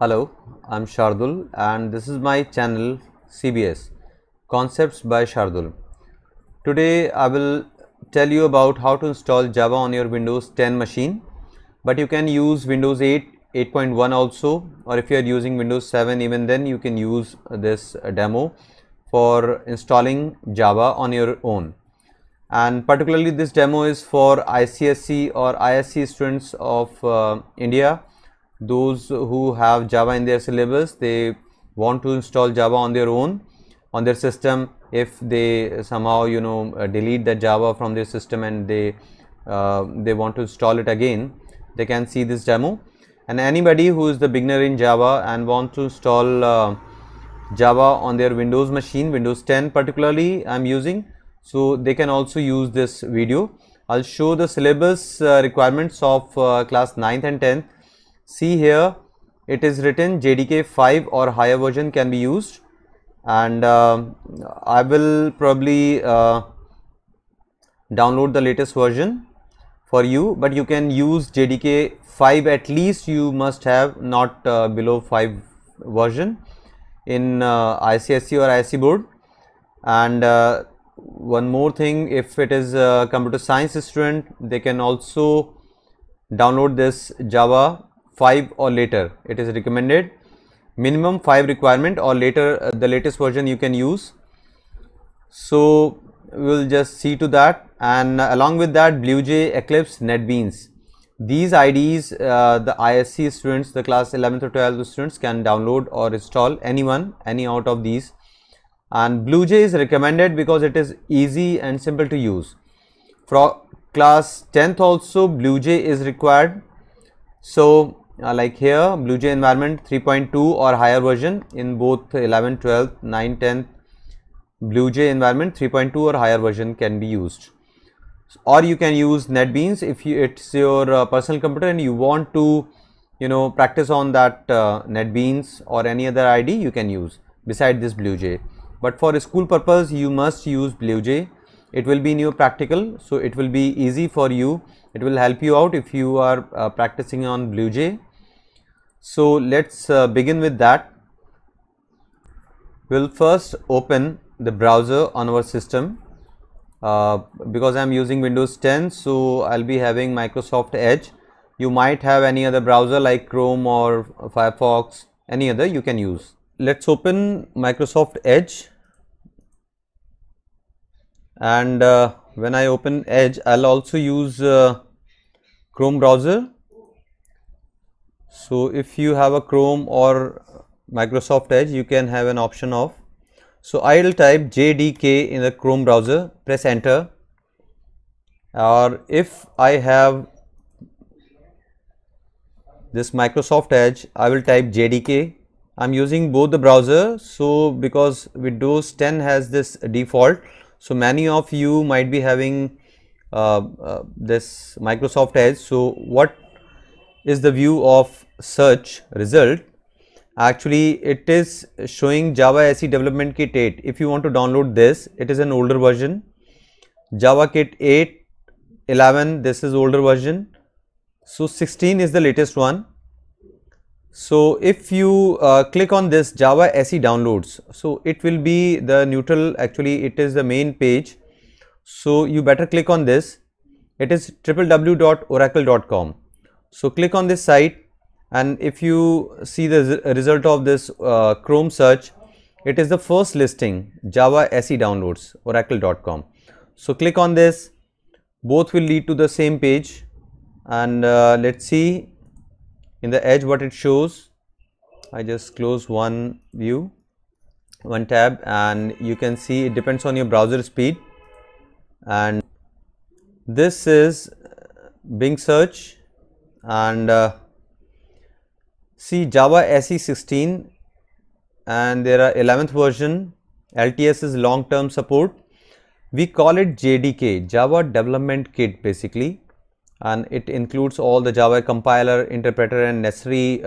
Hello, I'm Shardul and this is my channel CBS Concepts by Shardul. Today I will tell you about how to install Java on your Windows 10 machine, but you can use Windows 8, 8.1 also, or if you are using Windows 7, even then you can use this demo for installing Java on your own. And particularly this demo is for ICSE or ISC students of India, those who have Java in their syllabus. They want to install Java on their own on their system. If they somehow delete the Java from their system and they want to install it again, they can see this demo. And anybody who is the beginner in Java and want to install Java on their Windows machine, Windows 10 particularly I'm using, so they can also use this video. I'll show the syllabus requirements of class 9th and 10th. See here, it is written JDK 5 or higher version can be used, and I will probably download the latest version for you, but you can use JDK 5 at least. You must have not below 5 version in ICSE or ISC board. And one more thing, if it is a computer science student, they can also download this Java 5 or later. It is recommended minimum 5 requirement, or later the latest version you can use. So we will just see to that. And along with that, BlueJ, Eclipse, NetBeans, these IDEs the ISC students, the class 11th or 12th students can download or install any out of these. And BlueJ is recommended because it is easy and simple to use. For class 10th also BlueJ is required. So like here, BlueJ environment 3.2 or higher version in both 11, 12, 9, 10. BlueJ environment 3.2 or higher version can be used. Or you can use NetBeans if it's your personal computer and you want to practice on that NetBeans or any other ID you can use beside this BlueJ. But for school purpose you must use BlueJ. It will be in your practical, so it will be easy for you. It will help you out if you are practicing on BlueJ. So let's begin with that. We'll first open the browser on our system. Because I am using Windows 10, so I'll be having Microsoft Edge. You might have any other browser like Chrome or Firefox, any other you can use. Let's open Microsoft Edge, and when I open Edge, I'll also use Chrome browser. So if you have a Chrome or Microsoft Edge, you can have an option of. So I will type JDK in the Chrome browser, press enter. Or if I have this Microsoft Edge, I will type JDK. I'm using both the browser, so because Windows 10 has this default, so many of you might be having this Microsoft Edge. So what is the view of search result? Actually it is showing Java SE Development Kit 8. If you want to download this, it is an older version. Java Kit 8, 11, this is older version. So 16 is the latest one. So if you click on this Java SE downloads, so it will be the neutral, actually it is the main page. So you better click on this. It is www.oracle.com. So click on this site. And if you see the result of this Chrome search, it is the first listing, Java SE downloads, oracle.com. So click on this, both will lead to the same page. And let's see in the Edge what it shows. I just close one view, one tab, and you can see it depends on your browser speed. And this is Bing search, and see Java SE 16, and there are 11th version. LTS is long term support. We call it JDK, Java Development Kit basically, and it includes all the Java compiler, interpreter and necessary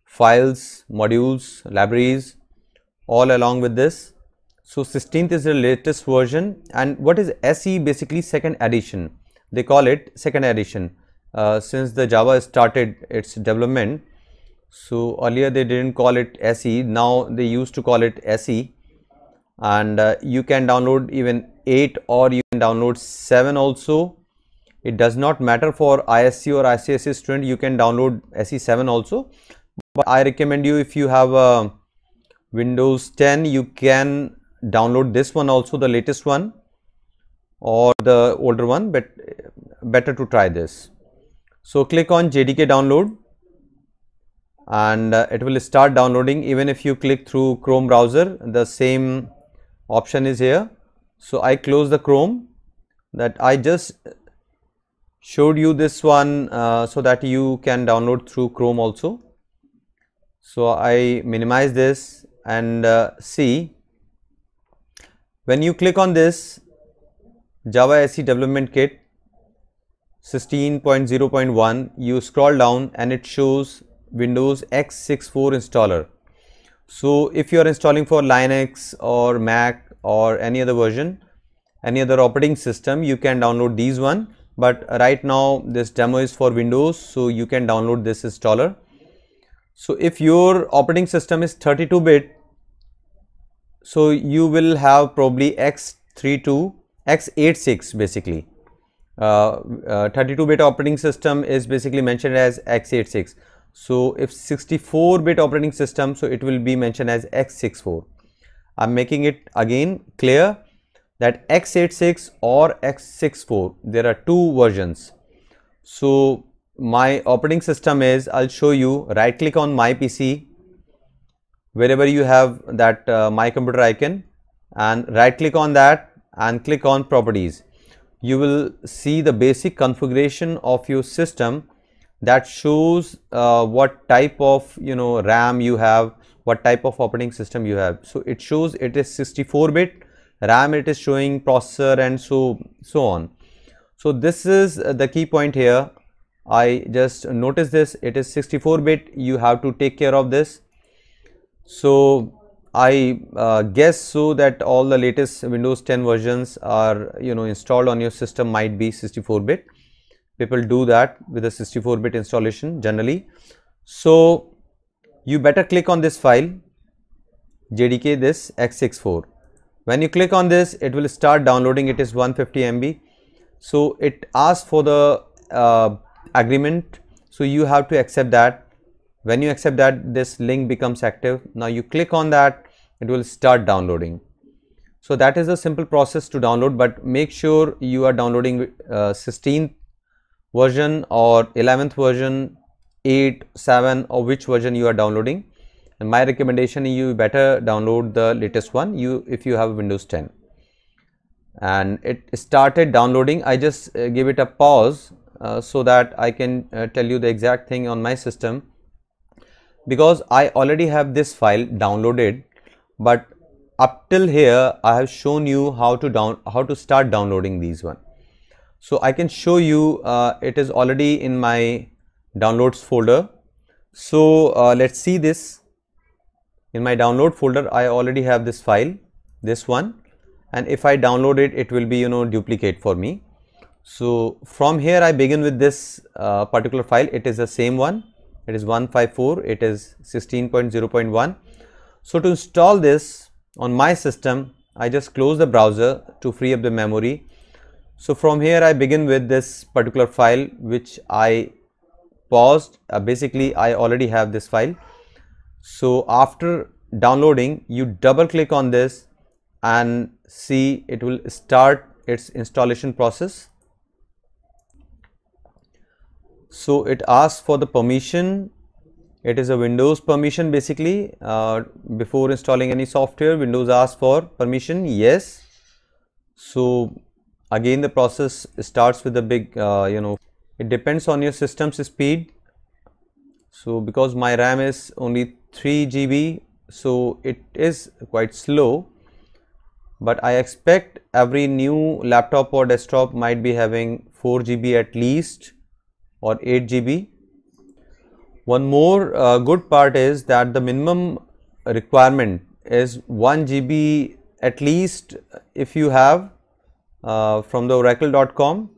files, modules, libraries, all along with this. So 16th is the latest version. And what is SE? Basically second edition, they call it second edition. Since the Java started its development, So earlier they didn't call it SE, now they used to call it SE. And you can download even 8 or you can download 7 also. It does not matter for ISC or ICSE student, you can download SE7 also. But I recommend you, if you have a Windows 10, you can download this one also, the latest one or the older one, but better to try this. So click on JDK download and it will start downloading. Even if you click through Chrome browser, the same option is here. So I close the Chrome. That I just showed you this one so that you can download through Chrome also. So I minimize this and see, when you click on this Java SE Development Kit 16.0.1, you scroll down and it shows Windows x64 installer. So if you are installing for Linux or Mac or any other version, any other operating system, you can download these one. But right now this demo is for Windows, so you can download this installer. So if your operating system is 32-bit, so you will have probably x86 basically. 32-bit operating system is basically mentioned as x86. So if 64-bit operating system, so it will be mentioned as x64. I'm making it again clear that x86 or x64, there are two versions. So my operating system is, I'll show you, right click on my PC, wherever you have that my computer icon, and right click on that and click on properties. You will see the basic configuration of your system that shows what type of RAM you have, what type of operating system you have. So it shows it is 64-bit, RAM it is showing processor and so on. So this is the key point here. I just noticed this, it is 64-bit, you have to take care of this. So I guess so that all the latest Windows 10 versions are installed on your system might be 64-bit. People do that with a 64-bit installation generally. So you better click on this file JDK, this x64. When you click on this, it will start downloading. It is 150 MB. So it asks for the agreement, so you have to accept that. When you accept that, this link becomes active. Now you click on that, it will start downloading. So that is a simple process to download, but make sure you are downloading 16th version or 11th version, 8, 7 or which version you are downloading. And my recommendation is you better download the latest one if you have Windows 10. And it started downloading. I just give it a pause so that I can tell you the exact thing on my system, because I already have this file downloaded, but up till here I have shown you how to start downloading these one. So I can show you it is already in my downloads folder. So let's see this. In my download folder I already have this file, this one, and if I download it, it will be duplicate for me. So from here I begin with this particular file. It is the same one, it is 154, it is 16.0.1. So to install this on my system, I just close the browser to free up the memory. So from here I begin with this particular file which I paused. Basically I already have this file. So after downloading, you double click on this and see it will start its installation process. So it asks for the permission. It is a Windows permission basically. Before installing any software, Windows asks for permission, yes. So again the process starts with a big it depends on your system's speed. So because my RAM is only 3 GB, so it is quite slow, but I expect every new laptop or desktop might be having 4 GB at least or 8 GB. One more good part is that the minimum requirement is 1 GB at least if you have from the oracle.com.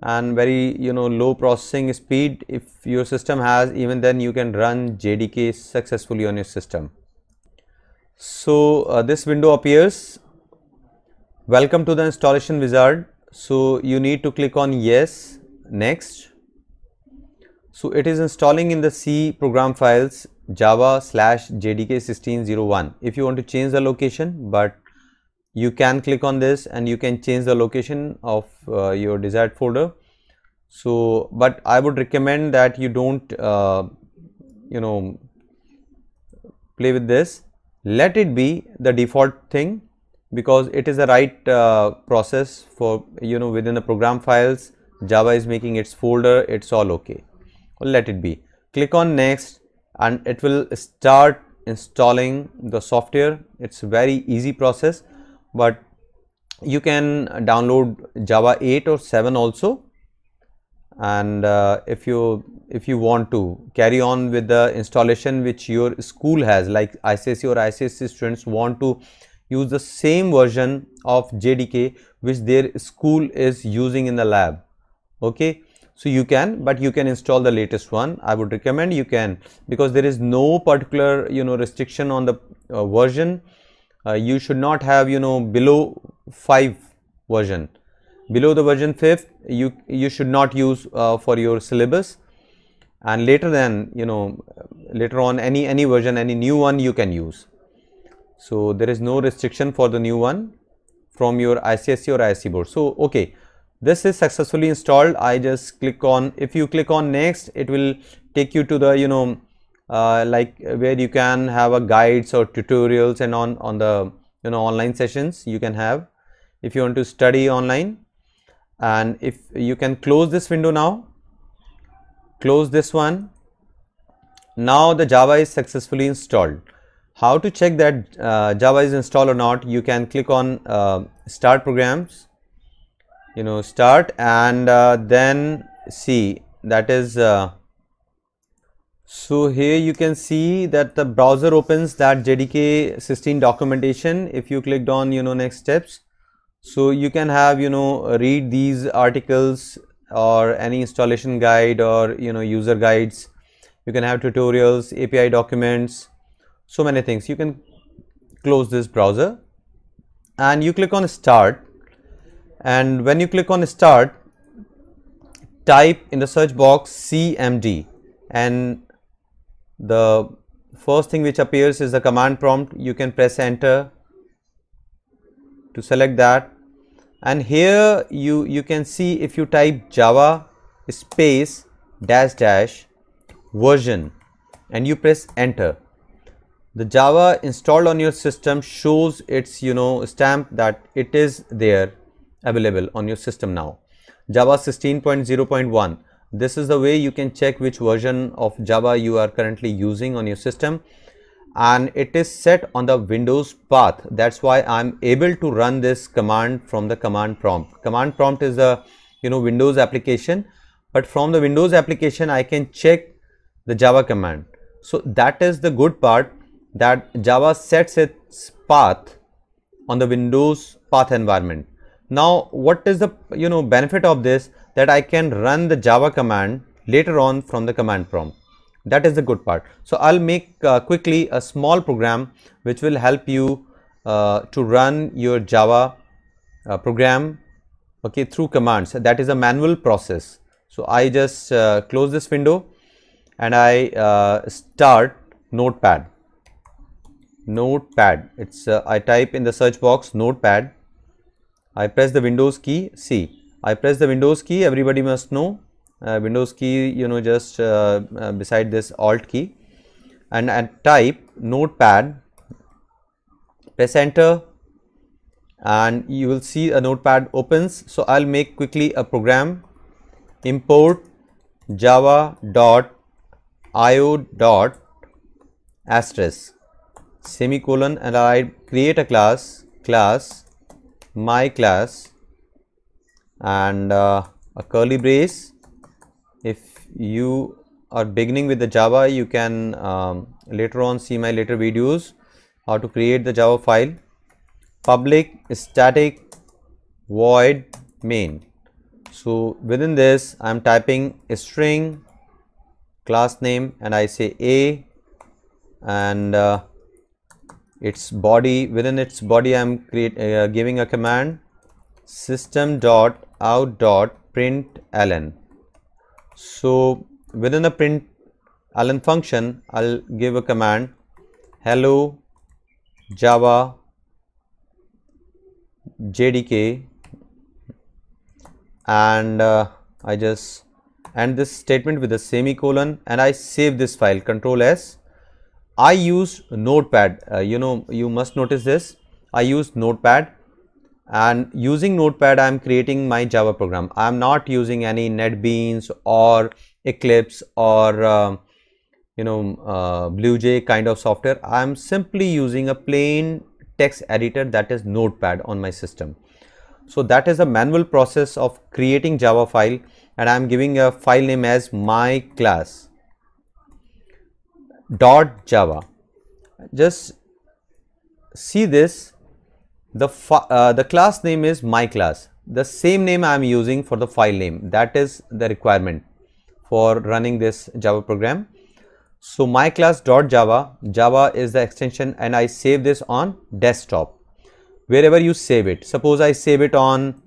and very low processing speed. If your system has, even then you can run JDK successfully on your system. So this window appears. Welcome to the installation wizard. So you need to click on yes, next. So it is installing in the C program files java/jdk1601. If you want to change the location, but you can click on this and you can change the location of your desired folder. So but I would recommend that you don't play with this. Let it be the default thing, because it is the right process for within the program files. Java is making its folder, it's all okay. Let it be. Click on next and it will start installing the software. It's a very easy process, but you can download Java 8 or 7 also. And if you want to carry on with the installation which your school has, like ICSE or ICSC students want to use the same version of JDK which their school is using in the lab, okay, so you can, but you can install the latest one. I would recommend you can, because there is no particular restriction on the version. You should not have below 5 version. Below the version 5th you should not use for your syllabus, and later on any version, any new one you can use. So there is no restriction for the new one from your ICSE or ISC board. So okay, this is successfully installed. I just click on, if you click on next, it will take you to the like where you can have a guides or tutorials, and on the online sessions you can have if you want to study online. And if you can close this window now, close this one. Now the Java is successfully installed. How to check that Java is installed or not? You can click on start programs, start, and then see, that is so here you can see that the browser opens that JDK 16 documentation. If you clicked on next steps, so you can have read these articles or any installation guide or user guides. You can have tutorials, API documents, so many things. You can close this browser and you click on start, and when you click on start, type in the search box CMD, and the first thing which appears is the command prompt. You can press enter to select that, and here you can see, if you type Java space dash dash version and you press enter, the Java installed on your system shows its stamp that it is there available on your system now. Java 16.0.1. This is the way you can check which version of Java you are currently using on your system, and it is set on the Windows path. That's why I'm able to run this command from the command prompt. Command prompt is a Windows application, but from the Windows application I can check the Java command. So that is the good part, that Java sets its path on the Windows path environment. Now what is the benefit of this? That I can run the Java command later on from the command prompt. That is the good part. So I'll make quickly a small program which will help you to run your Java program, okay, through commands. That is a manual process. So I just close this window and I start Notepad. It's I type in the search box Notepad. I press the Windows key. See, I press the Windows key. Everybody must know Windows key, just beside this Alt key, and type Notepad, press enter, and you will see a Notepad opens. So I'll make quickly a program, import java.io.asterisk semicolon, and I create a class my class, and a curly brace. If you are beginning with the Java, you can later on see my later videos how to create the Java file. Public static void main. So within this I am typing a string class name and I say a, and its body, within its body I am giving a command system.out.println. So within the println function I'll give a command hello Java JDK, and I just end this statement with a semicolon and I save this file, Control S. I use Notepad, you must notice this, I use Notepad, and using Notepad I am creating my Java program. I am not using any NetBeans or Eclipse or BlueJ kind of software. I am simply using a plain text editor, that is Notepad, on my system. So that is a manual process of creating Java file, and I am giving a file name as my class .java. Just see this, the class name is my class, the same name I am using for the file name. That is the requirement for running this Java program. So my class.java, Java is the extension, and I save this on desktop, wherever you save it. Suppose I save it on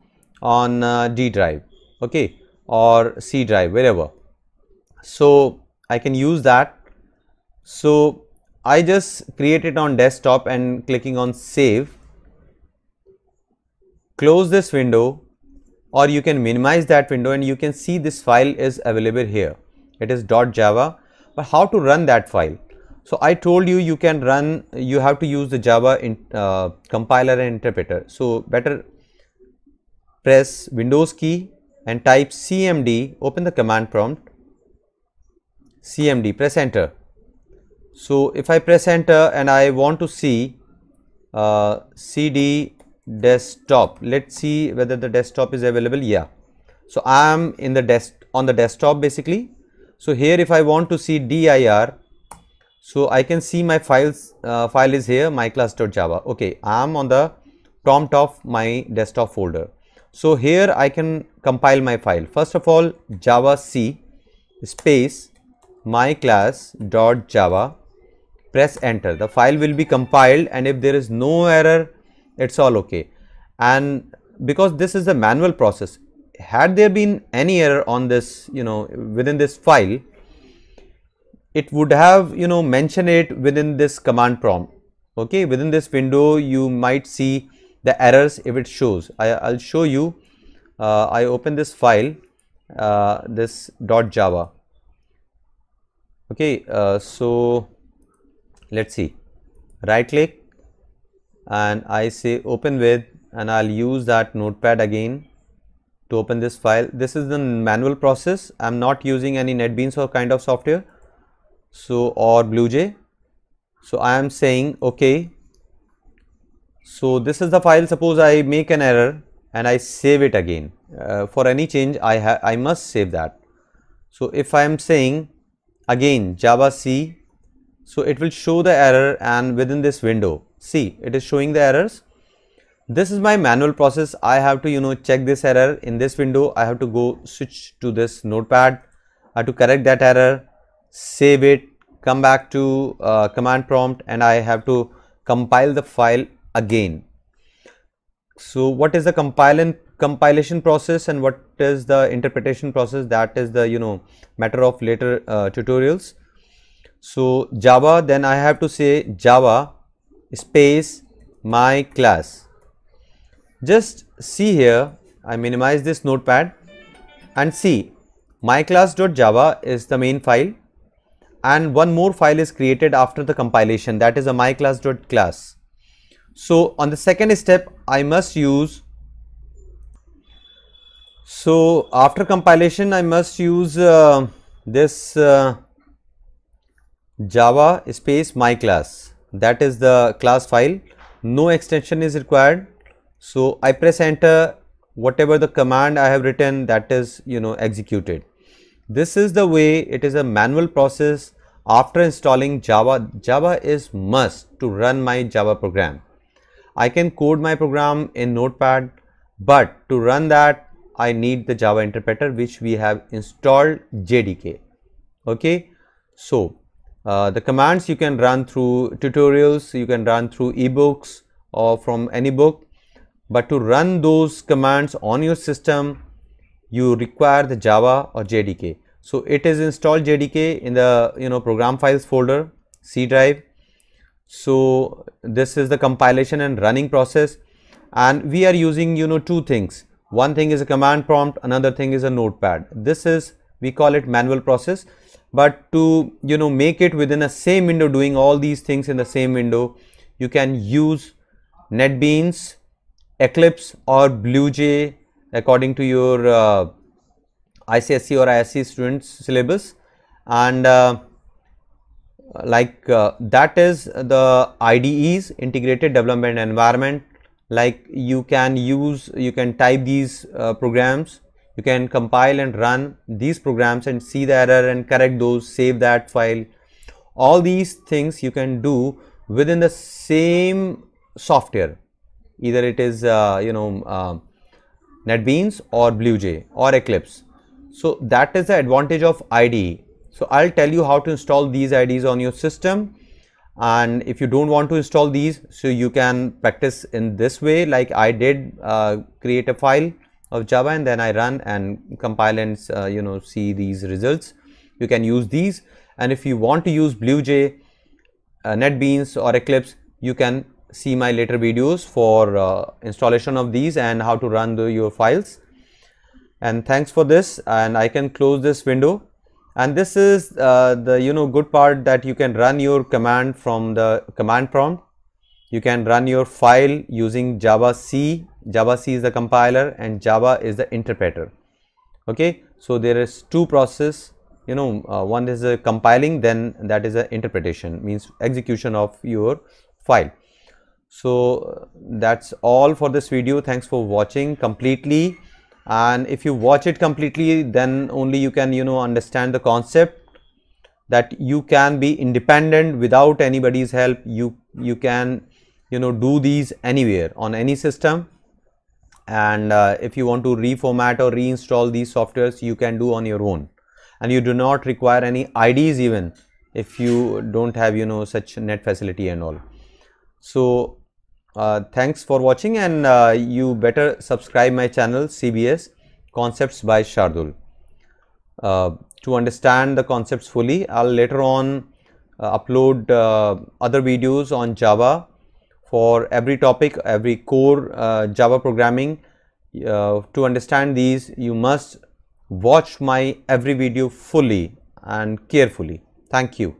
D drive, okay, or C drive, wherever. So I can use that. So I just create it on desktop and clicking on save. Close this window, or you can minimize that window, and you can see this file is available here. It is .java. But how to run that file? So I told you, you can run, you have to use the Java compiler and interpreter. So better press Windows key and type cmd, open the command prompt, cmd, press enter. So if I press enter and I want to see cd desktop, let's see whether the desktop is available. Yeah, so I am in the on the desktop basically. So here if I want to see dir, so I can see my files, file is here, my class.java. Okay, I am on the prompt of my desktop folder. So here I can compile my file. First of all, java c space my class.java, press enter. The file will be compiled, and if there is no error, it's all okay. And because this is a manual process, had there been any error on this, within this file, it would have, mentioned it within this command prompt. Okay, within this window you might see the errors if it shows. I'll show you. I open this file, this .java. Okay, so let's see. Right click and I say open with, and I'll use that Notepad again to open this file. This is the manual process. I'm not using any NetBeans or kind of software, so, or BlueJ. So I am saying okay. So this is the file. Suppose I make an error and I save it again. For any change I must save that. So if I am saying again Java C, so it will show the error, and within this window, see, it is showing the errors. This is my manual process. I have to check this error in this window. I have to go switch to this Notepad. I have to correct that error, save it, come back to command prompt, and I have to compile the file again. So what is the compilation process and what is the interpretation process? That is the matter of later tutorials. So Java, then I have to say Java space my class. Just see here, I minimize this Notepad and see my class.java is the main file, and one more file is created after the compilation, that is a my class.class. So on the second step I must use, so after compilation I must use this Java space my class, that is the class file. No extension is required. So I press enter, whatever the command I have written, that is executed. This is the way. It is a manual process. After installing Java, Java is must to run my Java program. I can code my program in Notepad, but to run that I need the Java interpreter, which we have installed JDK. Okay, so the commands you can run through tutorials, you can run through ebooks or from any book, but to run those commands on your system, you require the Java or JDK. So it is installed JDK in the program files folder, C drive. So this is the compilation and running process, and we are using two things. One thing is a command prompt, another thing is a notepad. This is, we call it manual process, but to make it within a same window, doing all these things in the same window, you can use NetBeans, Eclipse or BlueJ according to your ICSE or ISC students syllabus, and that is the IDEs, integrated development environment. Like you can type these programs, you can compile and run these programs and see the error and correct those, save that file. All these things you can do within the same software, either it is NetBeans or BlueJ or Eclipse. So that is the advantage of IDE. So I'll tell you how to install these IDEs on your system, and if you don't want to install these, so you can practice in this way, like I did, create a file of Java and then I run and compile and see these results. You can use these, and if you want to use BlueJ, NetBeans or Eclipse, you can see my later videos for installation of these and how to run your files. And thanks for this, and I can close this window. And this is the good part, that you can run your command from the command prompt. You can run your file using Java C. Java C is the compiler and Java is the interpreter. Okay, so there is two process. One is compiling, then that is a interpretation, means execution of your file. So that's all for this video. Thanks for watching completely. And if you watch it completely, then only you can understand the concept that you can be independent without anybody's help. You can do these anywhere on any system, and if you want to reformat or reinstall these softwares, you can do on your own, and you do not require any IDs even if you don't have such net facility and all. So thanks for watching, and you better subscribe my channel CBS Concepts by Shardul. To understand the concepts fully, I'll later on upload other videos on Java for every topic, every core Java programming. To understand these, you must watch my every video fully and carefully. Thank you.